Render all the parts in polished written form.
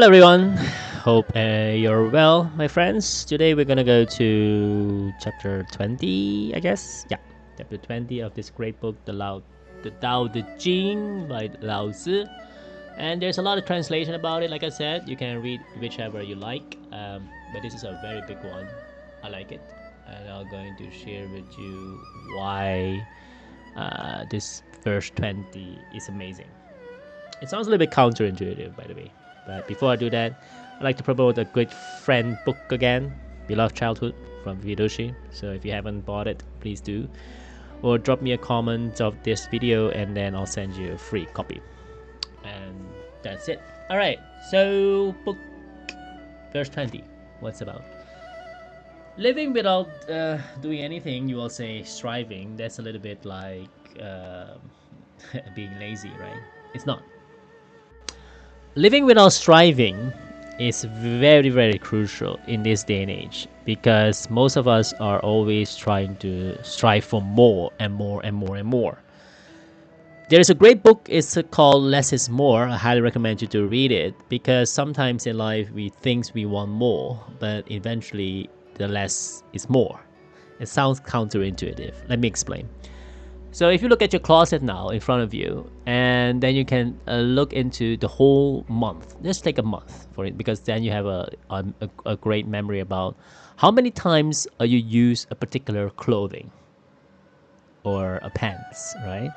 Hello everyone, hope you're well, my friends. Today we're gonna go to chapter 20, I guess. Yeah, chapter 20 of this great book, the Tao Te Ching by Lao Tzu. And there's a lot of translation about it. Like I said, you can read whichever you like, but this is a very big one. I like it, and I'm going to share with you why this verse 20 is amazing. It sounds a little bit counterintuitive, by the way. But before I do that, I'd like to promote a great friend book again, Beloved Childhood from Vidushi. So if you haven't bought it, please do. Or drop me a comment of this video and then I'll send you a free copy. And that's it. Alright, so book verse 20. What's about? Living without doing anything, you will say striving. That's a little bit like being lazy, right? It's not. Living without striving is very, very crucial in this day and age because most of us are always trying to strive for more and more and more and more. There is a great book, it's called Less is More. I highly recommend you to read it because sometimes in life we think we want more, but eventually the less is more. It sounds counterintuitive. Let me explain. So if you look at your closet now in front of you, and then you can look into the whole month. Just take a month for it, because then you have a great memory about how many times you use a particular clothing or a pants, right?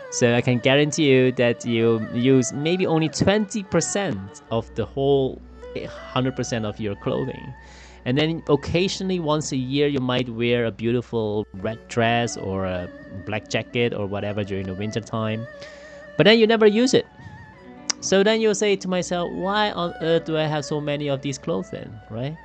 So I can guarantee you that you use maybe only 20% of the whole 100% of your clothing. And then occasionally, once a year, you might wear a beautiful red dress or a black jacket or whatever during the winter time. But then you never use it. So then you'll say to myself, why on earth do I have so many of these clothes then, right?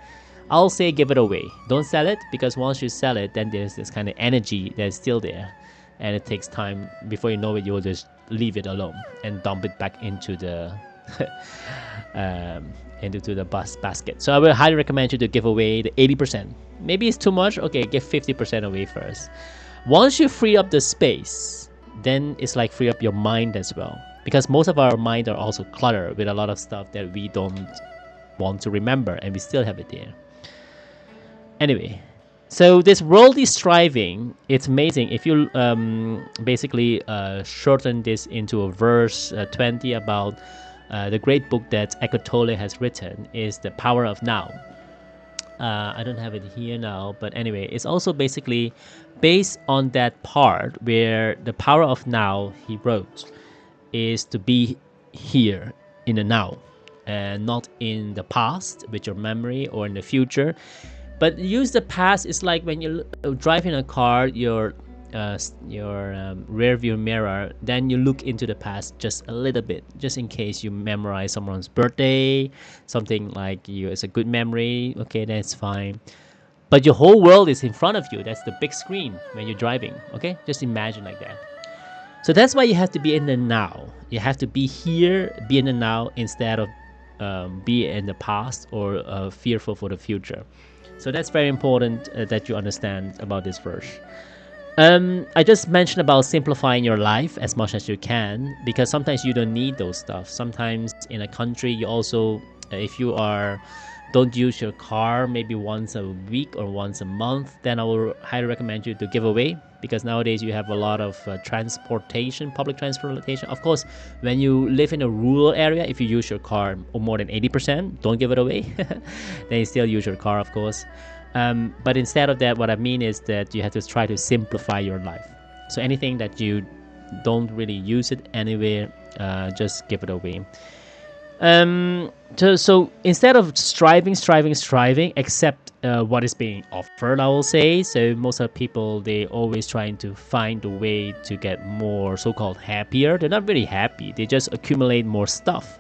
I'll say give it away. Don't sell it, because once you sell it, then there's this kind of energy that's still there. And it takes time. Before you know it, you'll just leave it alone and dump it back into the into the basket. So I would highly recommend you to give away the 80%. Maybe it's too much. Okay, give 50% away first. Once you free up the space, then it's like free up your mind as well. Because most of our mind are also cluttered with a lot of stuff that we don't want to remember, and we still have it there. Anyway, so this worldly striving, it's amazing. If you basically shorten this into a verse 20 about the great book that Eckhart Tolle has written is The Power of Now. I don't have it here now, but anyway, it's also basically based on that part where the power of now, he wrote, is to be here in the now and not in the past with your memory or in the future. But use the past is like when you drive in a car, your rear view mirror, then you look into the past just a little bit, just in case you memorize someone's birthday, something like you, it's a good memory. Okay, that's fine. But your whole world is in front of you. That's the big screen when you're driving. Okay, just imagine like that. So that's why you have to be in the now. You have to be here, be in the now, instead of be in the past or fearful for the future. So that's very important that you understand about this verse. I just mentioned about simplifying your life as much as you can, because sometimes you don't need those stuff. Sometimes in a country, you also, if you don't use your car maybe once a week or once a month, then I will highly recommend you to give away, because nowadays you have a lot of transportation, public transportation. Of course, when you live in a rural area, if you use your car more than 80%, don't give it away. Then you still use your car, of course. But instead of that, what I mean is that you have to try to simplify your life. So anything that you don't really use it anywhere, just give it away. So instead of striving, accept what is being offered, I will say. So most of the people, they always trying to find a way to get more so-called happier. They're not really happy. They just accumulate more stuff.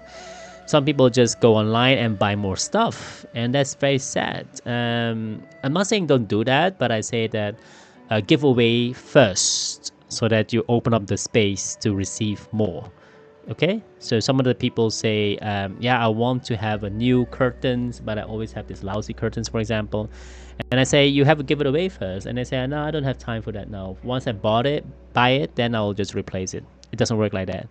Some people just go online and buy more stuff, and that's very sad. I'm not saying don't do that, but I say that give away first so that you open up the space to receive more. Okay, so some of the people say, yeah, I want to have a new curtains, but I always have these lousy curtains, for example. And I say, you have to give it away first. And they say, no, I don't have time for that now. Once I buy it, then I'll just replace it. It doesn't work like that.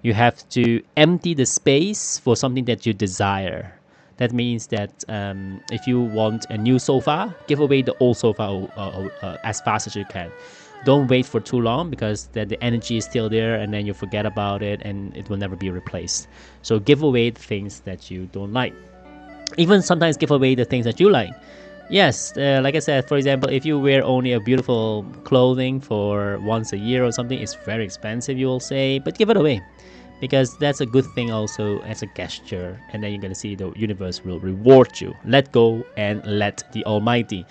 You have to empty the space for something that you desire. That means that if you want a new sofa, give away the old sofa as fast as you can. Don't wait for too long, because then the energy is still there and then you forget about it and it will never be replaced. So give away the things that you don't like. Even sometimes give away the things that you like. Yes, like I said, for example, if you wear only a beautiful clothing for once a year or something, it's very expensive, you will say, but give it away, because that's a good thing also as a gesture, and then you're going to see the universe will reward you. Let go and let the Almighty.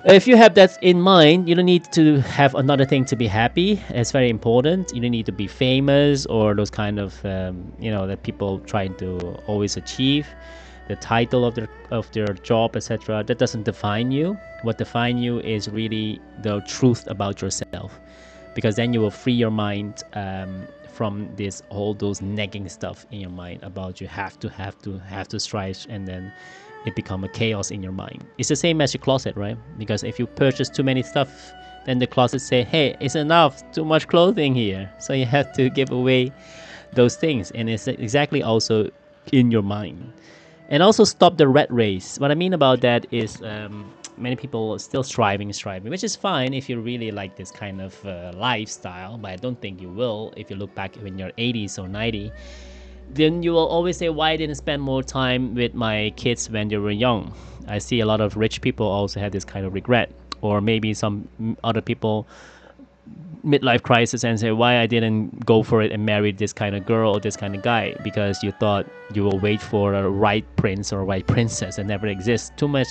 If you have that in mind, you don't need to have another thing to be happy. It's very important. You don't need to be famous or those kind of that people trying to always achieve, the title of their job, etc. That doesn't define you. What defines you is really the truth about yourself, because then you will free your mind from this all those nagging stuff in your mind about you have to strive, and then it become a chaos in your mind. It's the same as your closet, right? Because if you purchase too many stuff, then the closet say, hey, it's enough, too much clothing here. So you have to give away those things, and it's exactly also in your mind. And also stop the rat race. What I mean about that is many people are still striving, which is fine if you really like this kind of lifestyle, but I don't think you will if you look back when you're 80s or 90. Then you will always say, why I didn't spend more time with my kids when they were young? I see a lot of rich people also have this kind of regret, or maybe some other people midlife crisis and say, why I didn't go for it and marry this kind of girl or this kind of guy, because you thought you will wait for a right prince or a right princess and never exists. Too much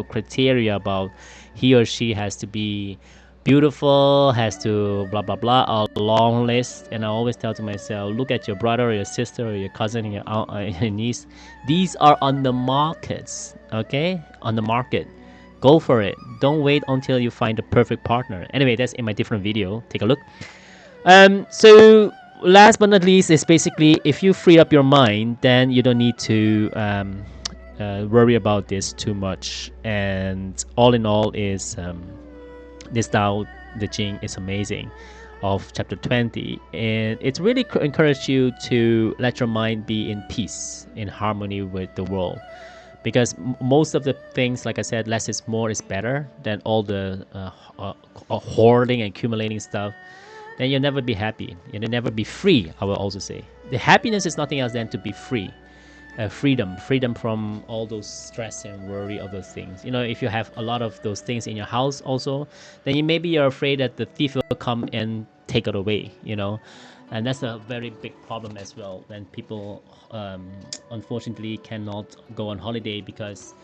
criteria about he or she has to be beautiful, has to blah blah blah, a long list. And I always tell to myself, look at your brother or your sister or your cousin or your aunt or your niece. These are on the markets, okay, on the market. Go for it. Don't wait until you find the perfect partner. Anyway, that's in my different video. Take a look. So last but not least is basically, if you free up your mind, then you don't need to worry about this too much. And all in all is this Tao Te Ching is amazing, of chapter 20, and it's really encourage you to let your mind be in peace, in harmony with the world. Because most of the things, like I said, less is more is better than all the hoarding and accumulating stuff. Then you'll never be happy. You'll never be free, I will also say. The happiness is nothing else than to be free. Freedom from all those stress and worry of those things. If you have a lot of those things in your house also, then maybe you're afraid that the thief will come and take it away, and that's a very big problem as well, when people unfortunately cannot go on holiday because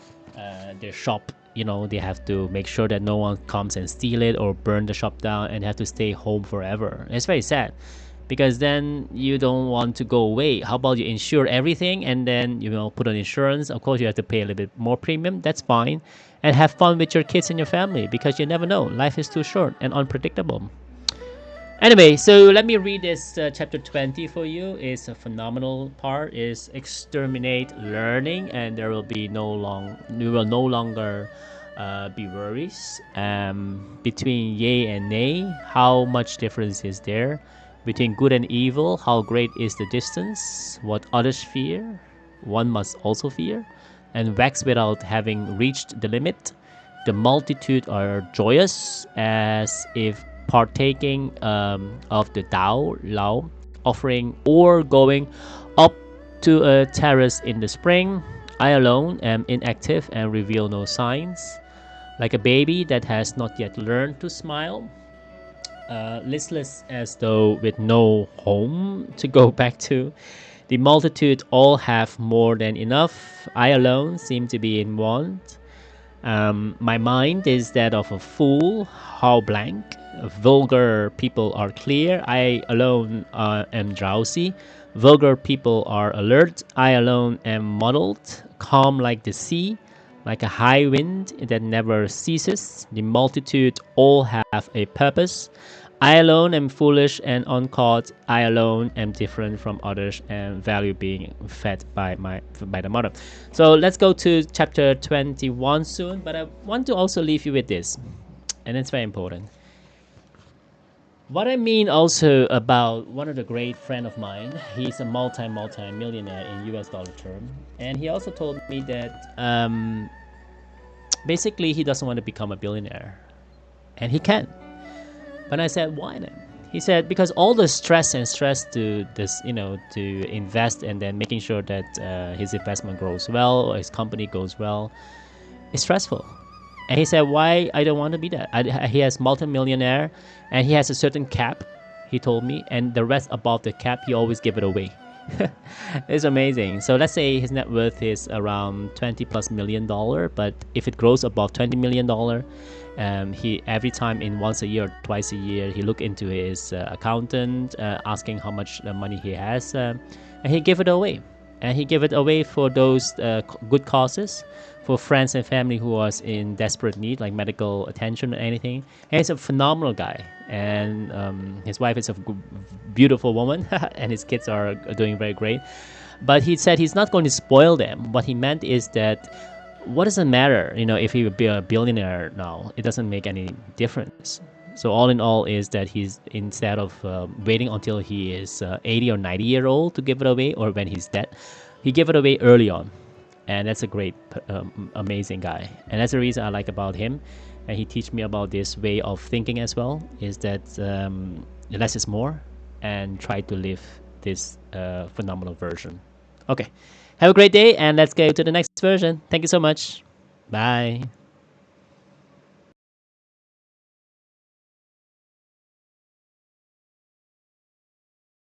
their shop, they have to make sure that no one comes and steal it or burn the shop down, and have to stay home forever. It's very sad, because then you don't want to go away. How about you insure everything and then put on insurance? Of course you have to pay a little bit more premium, that's fine, and have fun with your kids and your family, because you never know, life is too short and unpredictable. Anyway, so let me read this chapter 20 for you. It's a phenomenal part. Is exterminate learning, and there will be no longer be worries. Between yea and nay, how much difference is there? Between good and evil, how great is the distance? What others fear, one must also fear, and wax without having reached the limit. The multitude are joyous, as if partaking of the Tao Lao offering, or going up to a terrace in the spring. I alone am inactive and reveal no signs, like a baby that has not yet learned to smile, listless as though with no home to go back to. The multitude all have more than enough. I alone seem to be in want. My mind is that of a fool, how blank. Vulgar people are clear. I alone am drowsy. Vulgar people are alert. I alone am muddled, calm like the sea, like a high wind that never ceases. The multitude all have a purpose. I alone am foolish and uncaught. I alone am different from others and value being fed by the mother. So let's go to chapter 21 soon, but I want to also leave you with this, and it's very important. What I mean also about one of the great friend of mine, he's a multi millionaire in US dollar term, and he also told me that basically he doesn't want to become a billionaire, and he can. But I said, why then? He said because all the stress to this, to invest and then making sure that his investment grows well or his company goes well, is stressful. And he said, why I don't want to be that. He has multimillionaire, and he has a certain cap. He told me, and the rest above the cap, he always give it away. It's amazing. So let's say his net worth is around 20 plus $1 million, but if it grows above $20 million, he every time in once a year or twice a year he look into his accountant, asking how much money he has, and he give it away. And he give it away for those good causes, for friends and family who was in desperate need, like medical attention or anything. And he's a phenomenal guy, and his wife is a beautiful woman, and his kids are doing very great. But he said he's not going to spoil them. What he meant is that what does it matter, if he would be a billionaire now? It doesn't make any difference. So all in all is that he's instead of waiting until he is 80 or 90-year old to give it away, or when he's dead, he gave it away early on. And that's a great, amazing guy. And that's the reason I like about him. And he teach me about this way of thinking as well, is that less is more, and try to live this phenomenal version. Okay. Have a great day, and let's go to the next version. Thank you so much. Bye.